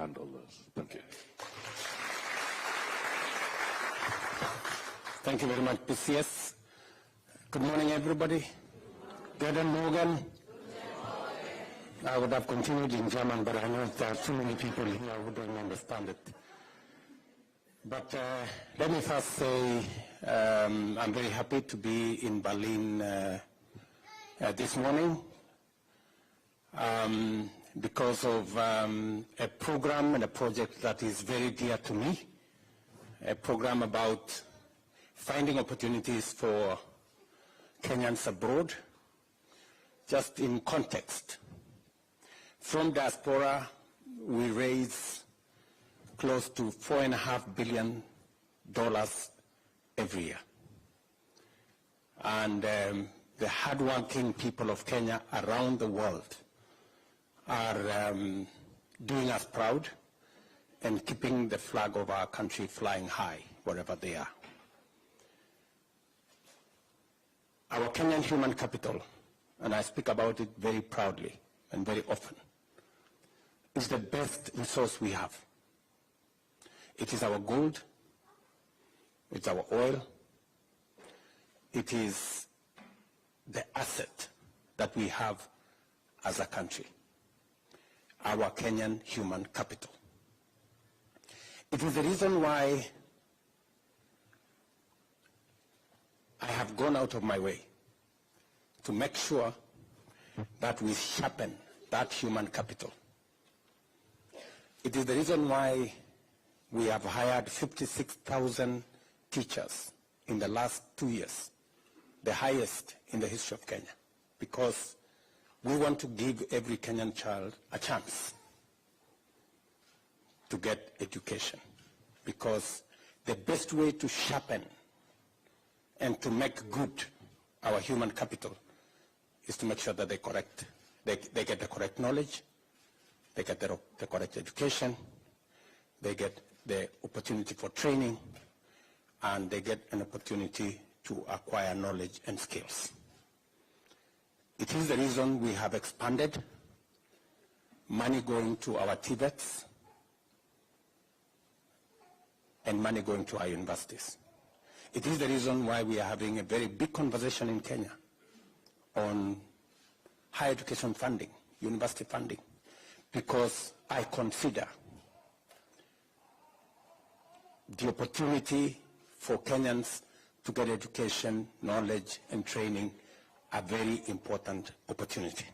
handle this. Thank you. Thank you very much, PCS. Good morning, everybody. Guten Morgen. I would have continued in German, but I know there are too many people here who don't understand it. But let me first say I'm very happy to be in Berlin this morning because of a program and a project that is very dear to me, a program about finding opportunities for Kenyans abroad. Just in context, from diaspora, we raise close to $4.5 billion every year. And the hardworking people of Kenya around the world are doing us proud and keeping the flag of our country flying high wherever they are. Our Kenyan human capital, and I speak about it very proudly and very often, is the best resource we have. It is our gold, it's our oil, it is the asset that we have as a country, our Kenyan human capital. It is the reason why I have gone out of my way to make sure that we sharpen that human capital. It is the reason why we have hired 56,000 teachers in the last 2 years, the highest in the history of Kenya, because we want to give every Kenyan child a chance to get education, because the best way to sharpen and to make good our human capital is to make sure that they get the correct knowledge, they get the correct education, they get the opportunity for training, and they get an opportunity to acquire knowledge and skills. It is the reason we have expanded money going to our TVETs and money going to our universities. It is the reason why we are having a very big conversation in Kenya on higher education funding, university funding, because I consider the opportunity for Kenyans to get education, knowledge, and training a very important opportunity.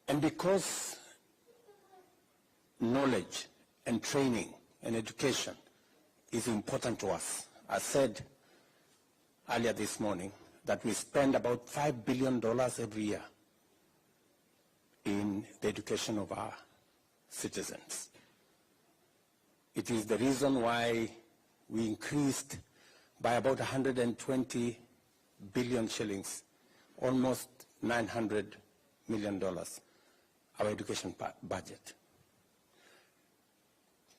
And because knowledge and training and education is important to us, I said earlier this morning that we spend about $5 billion every year in the education of our citizens. It is the reason why we increased by about 120 billion shillings, almost $900 million, our education budget.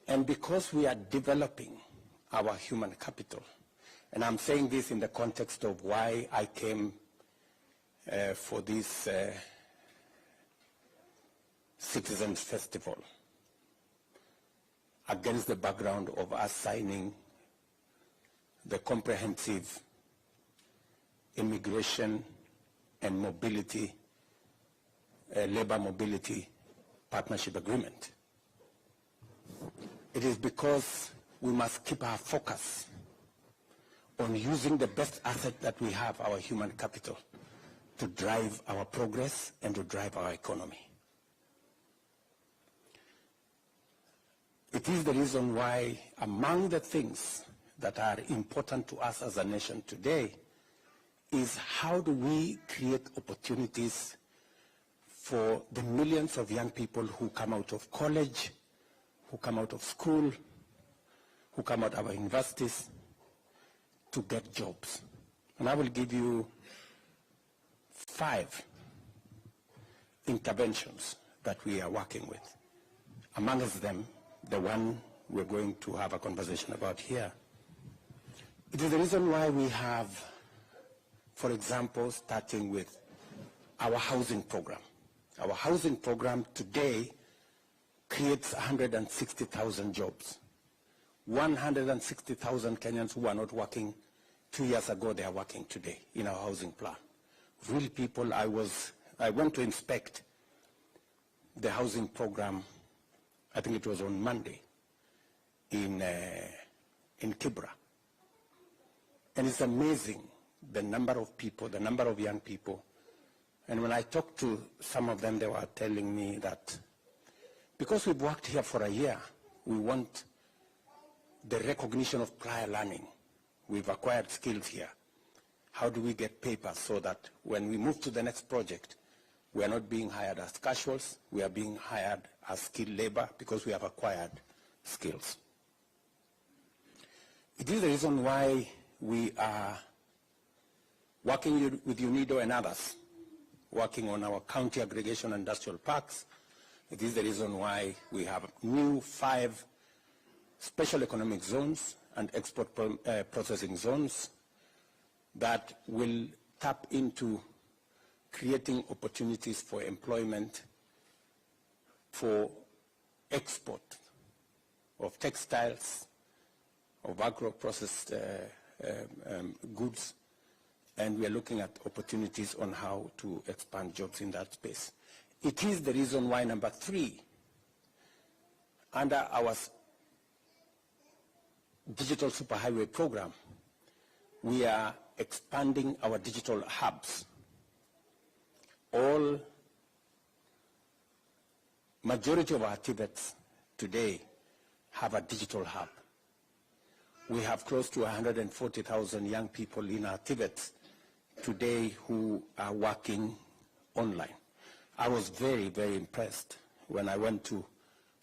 And because we are developing our human capital, and I'm saying this in the context of why I came for this Citizens Festival, against the background of us signing the comprehensive immigration and mobility, labor mobility partnership agreement. It is because we must keep our focus on using the best asset that we have, our human capital, to drive our progress and to drive our economy. It is the reason why among the things that are important to us as a nation today is how do we create opportunities for the millions of young people who come out of college, who come out of school, who come out of our universities to get jobs. And I will give you 5 interventions that we are working with. Amongst them, the one we're going to have a conversation about here. It is the reason why we have, for example, starting with our housing program. Our housing program today creates 160,000 jobs. 160,000 Kenyans who are not working 2 years ago, they are working today in our housing plan. Real people. I went to inspect the housing program, I think it was on Monday, in Kibra. And it's amazing the number of people, the number of young people. And when I talked to some of them, they were telling me that because we've worked here for a year, we want the recognition of prior learning. We've acquired skills here. How do we get papers so that when we move to the next project, we are not being hired as casuals, we are being hired as skilled labor because we have acquired skills. It is the reason why we are working with UNIDO and others, working on our county aggregation industrial parks. It is the reason why we have new 5 special economic zones and export processing zones that will tap into creating opportunities for employment for export of textiles, of agro-processed goods, and we are looking at opportunities on how to expand jobs in that space. It is the reason why, number 3, under our digital superhighway program, we are expanding our digital hubs. Majority of our TVETs today have a digital hub. We have close to 140,000 young people in our TVETs today who are working online. I was very, very impressed when I went to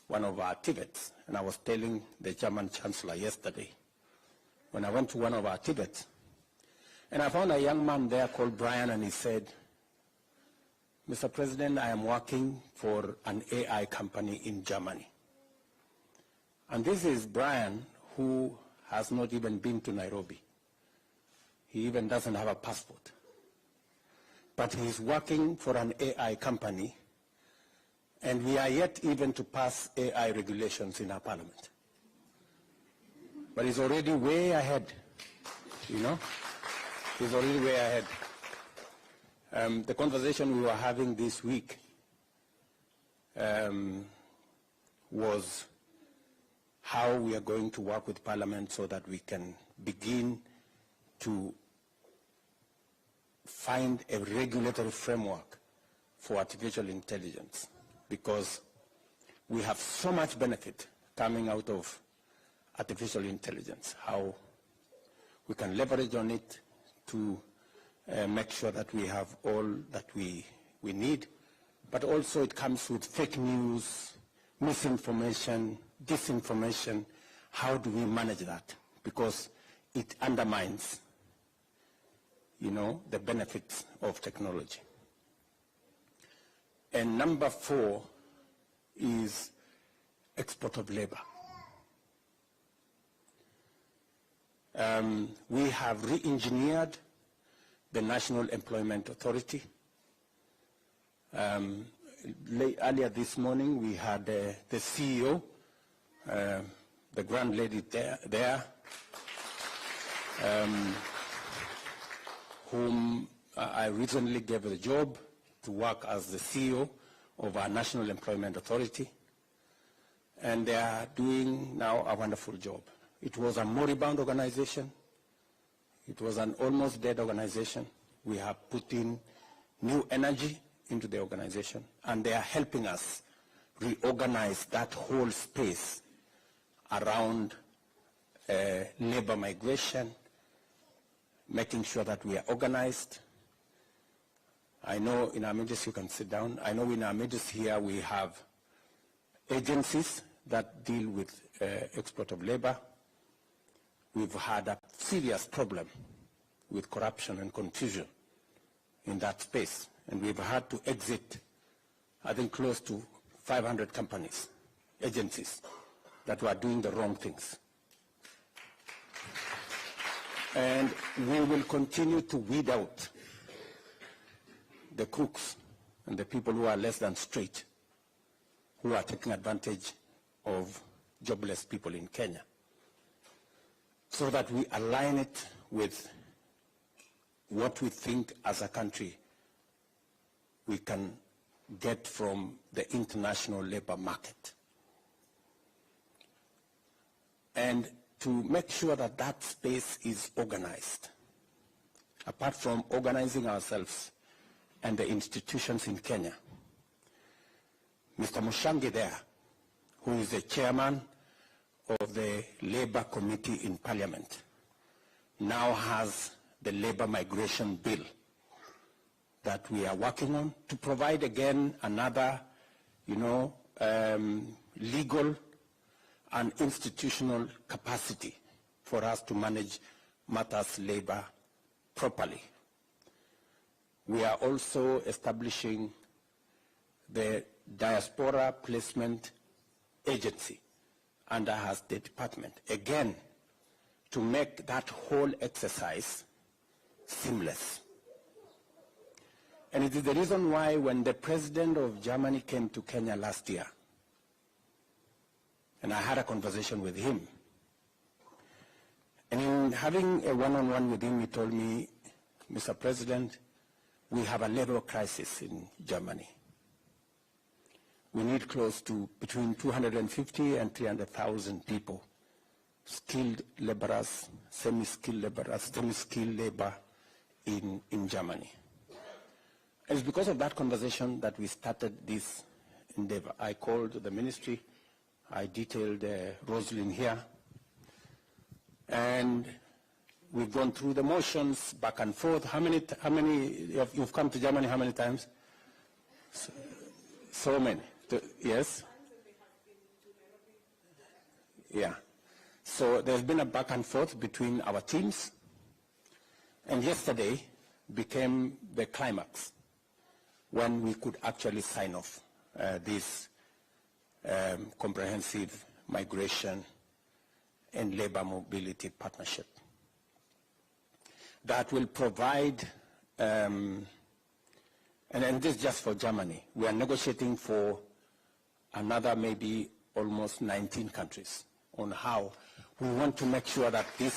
one of our TVETs, and I was telling the German Chancellor yesterday, when I went to one of our TVETs, and I found a young man there called Brian, and he said, Mr. President, I am working for an AI company in Germany. And this is Brian, who has not even been to Nairobi. He even doesn't have a passport. But he's working for an AI company, and we are yet even to pass AI regulations in our parliament. But he's already way ahead, you know? He's already way ahead. The conversation we were having this week was how we are going to work with Parliament so that we can begin to find a regulatory framework for artificial intelligence, because we have so much benefit coming out of artificial intelligence, how we can leverage on it to make sure that we have all that we need, but also it comes with fake news, misinformation, disinformation. How do we manage that? Because it undermines, you know, the benefits of technology. And number 4 is export of labor. We have re-engineered the National Employment Authority. Earlier this morning, we had the CEO, the grand lady there whom I recently gave the job to work as the CEO of our National Employment Authority. And they are doing now a wonderful job. It was a moribund organization. It was an almost dead organization. We have put in new energy into the organization, and they are helping us reorganize that whole space around labor migration, making sure that we are organized. I know in our midst, you can sit down, I know in our midst here we have agencies that deal with export of labor. We've had a serious problem with corruption and confusion in that space, and we've had to exit, I think, close to 500 companies, agencies that were doing the wrong things. And we will continue to weed out the crooks and the people who are less than straight who are taking advantage of jobless people in Kenya, so that we align it with what we think as a country we can get from the international labor market. And to make sure that that space is organized, apart from organizing ourselves and the institutions in Kenya, Mr. Mushangi there, who is the chairman of the Labor Committee in Parliament, now has the Labor Migration Bill that we are working on to provide again another, legal and institutional capacity for us to manage matters labor properly. We are also establishing the Diaspora Placement Agency under her State Department, again, to make that whole exercise seamless. And it is the reason why when the president of Germany came to Kenya last year, and I had a conversation with him, and in having a one-on-one with him, he told me, Mr. President, we have a labor crisis in Germany. We need close to between 250 and 300,000 people, skilled laborers, semi-skilled laborers, semi-skilled labor in Germany. And it's because of that conversation that we started this endeavor. I called the ministry, I detailed Rosalind here, and we've gone through the motions back and forth. How many you've come to Germany, how many times? So many. Yes? Yeah. So there's been a back and forth between our teams, and yesterday became the climax when we could actually sign off this comprehensive migration and labor mobility partnership that will provide, and this is just for Germany. We are negotiating for another maybe almost 19 countries on how we want to make sure that there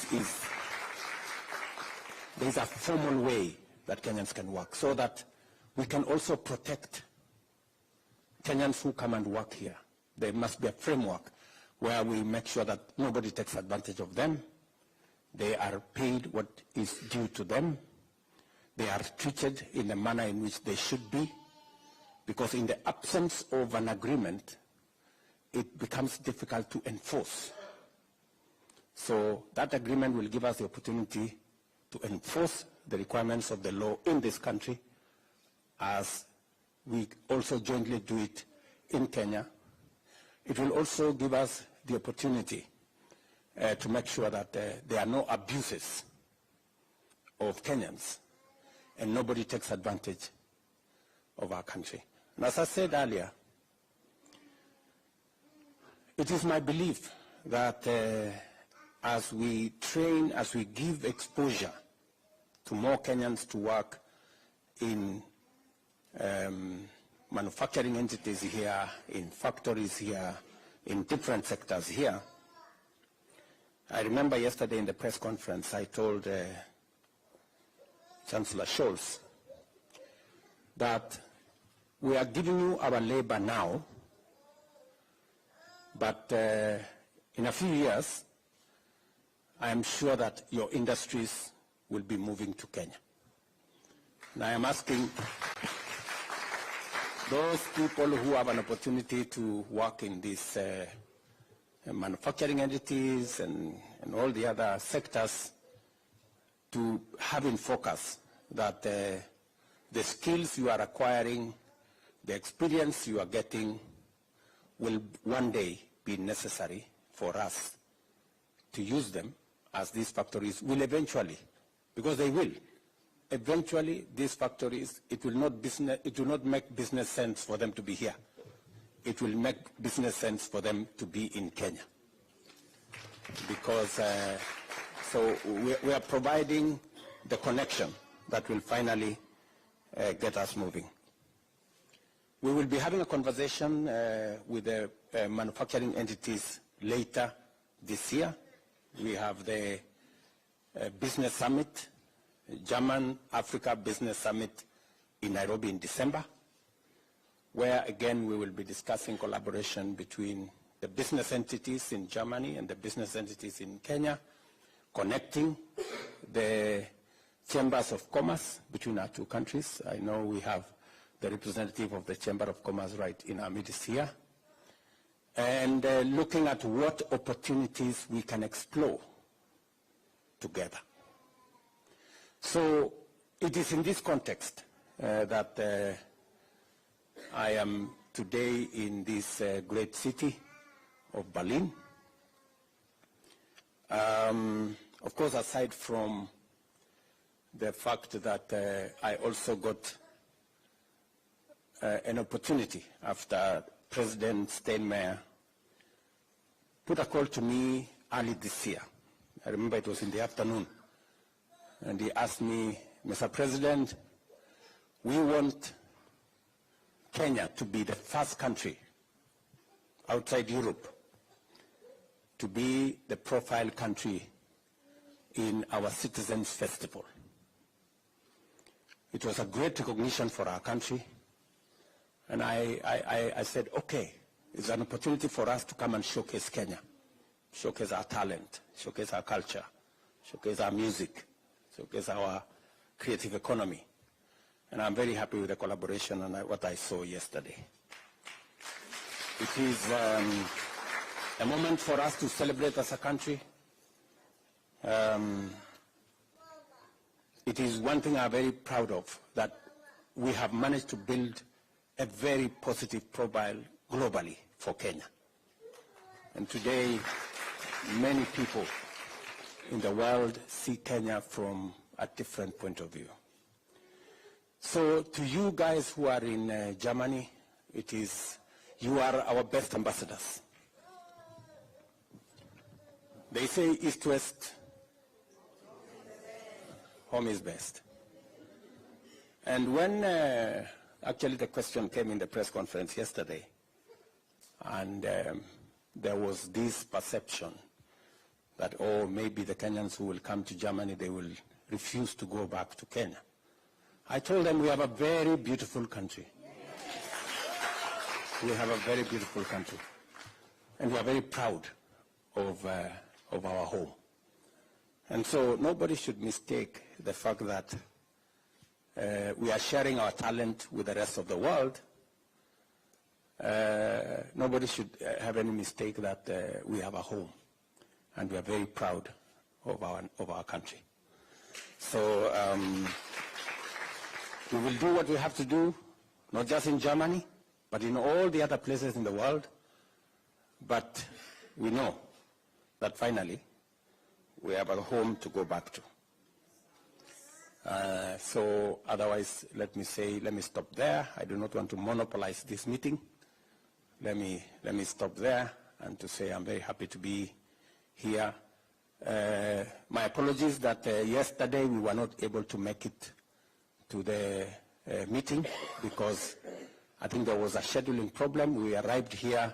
is a formal way that Kenyans can work, so that we can also protect Kenyans who come and work here. There must be a framework where we make sure that nobody takes advantage of them. They are paid what is due to them. They are treated in the manner in which they should be, because in the absence of an agreement, it becomes difficult to enforce. So that agreement will give us the opportunity to enforce the requirements of the law in this country, as we also jointly do it in Kenya. It will also give us the opportunity to make sure that there are no abuses of Kenyans and nobody takes advantage of our country. And as I said earlier, it is my belief that as we train, as we give exposure to more Kenyans to work in manufacturing entities here, in factories here, in different sectors here. I remember yesterday in the press conference, I told Chancellor Scholz that we are giving you our labor now, but in a few years, I am sure that your industries will be moving to Kenya. And I am asking those people who have an opportunity to work in these manufacturing entities and all the other sectors to have in focus that the skills you are acquiring, the experience you are getting will one day be necessary for us to use them, as these factories will eventually, because they will. Eventually, these factories, it will not make business sense for them to be here. It will make business sense for them to be in Kenya. Because, so we are providing the connection that will finally get us moving. We will be having a conversation with the manufacturing entities later this year. We have the Business Summit, German-Africa Business Summit in Nairobi in December, where again we will be discussing collaboration between the business entities in Germany and the business entities in Kenya, connecting the chambers of commerce between our two countries. I know we have the representative of the Chamber of Commerce right in our midst here, and looking at what opportunities we can explore together. So it is in this context that I am today in this great city of Berlin. Of course, aside from the fact that I also got an opportunity after President Steinmeier put a call to me early this year. I remember it was in the afternoon. And he asked me, Mr. President, we want Kenya to be the first country outside Europe to be the profile country in our Citizens Festival. It was a great recognition for our country. And I said, okay, it's an opportunity for us to come and showcase Kenya, showcase our talent, showcase our culture, showcase our music, showcase our creative economy. And I'm very happy with the collaboration and what I saw yesterday. It is a moment for us to celebrate as a country. It is one thing I'm very proud of, that we have managed to build a very positive profile globally for Kenya. And today, many people in the world see Kenya from a different point of view. So to you guys who are in Germany, you are our best ambassadors. They say East-West, home is best. And when actually the question came in the press conference yesterday, and there was this perception that, oh, maybe the Kenyans who will come to Germany, they will refuse to go back to Kenya. I told them we have a very beautiful country. We have a very beautiful country. And we are very proud of our home. And so nobody should mistake the fact that we are sharing our talent with the rest of the world. Nobody should have any mistake that we have a home. And we are very proud of our country. So we will do what we have to do, not just in Germany, but in all the other places in the world. But we know that finally we have a home to go back to. So otherwise, let me stop there. I do not want to monopolize this meeting. Let me stop there and to say I'm very happy to be here. My apologies that yesterday we were not able to make it to the meeting because I think there was a scheduling problem. We arrived here,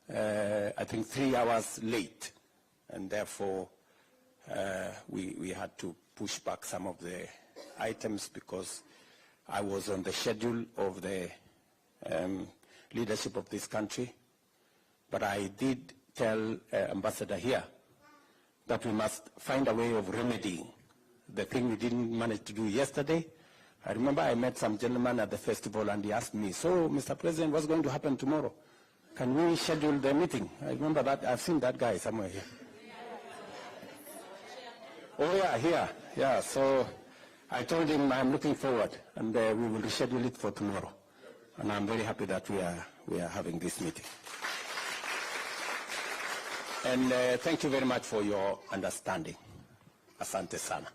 I think 3 hours late, and therefore we had to push back some of the items because I was on the schedule of the leadership of this country. But I did tell Ambassador here that we must find a way of remedying the thing we didn't manage to do yesterday. I remember I met some gentleman at the festival and he asked me, so Mr. President, what's going to happen tomorrow? Can we schedule the meeting? I remember that, I've seen that guy somewhere here. Oh yeah, here, yeah, so I told him I'm looking forward and we will reschedule it for tomorrow. And I'm very happy that we are having this meeting. And thank you very much for your understanding. Asante sana.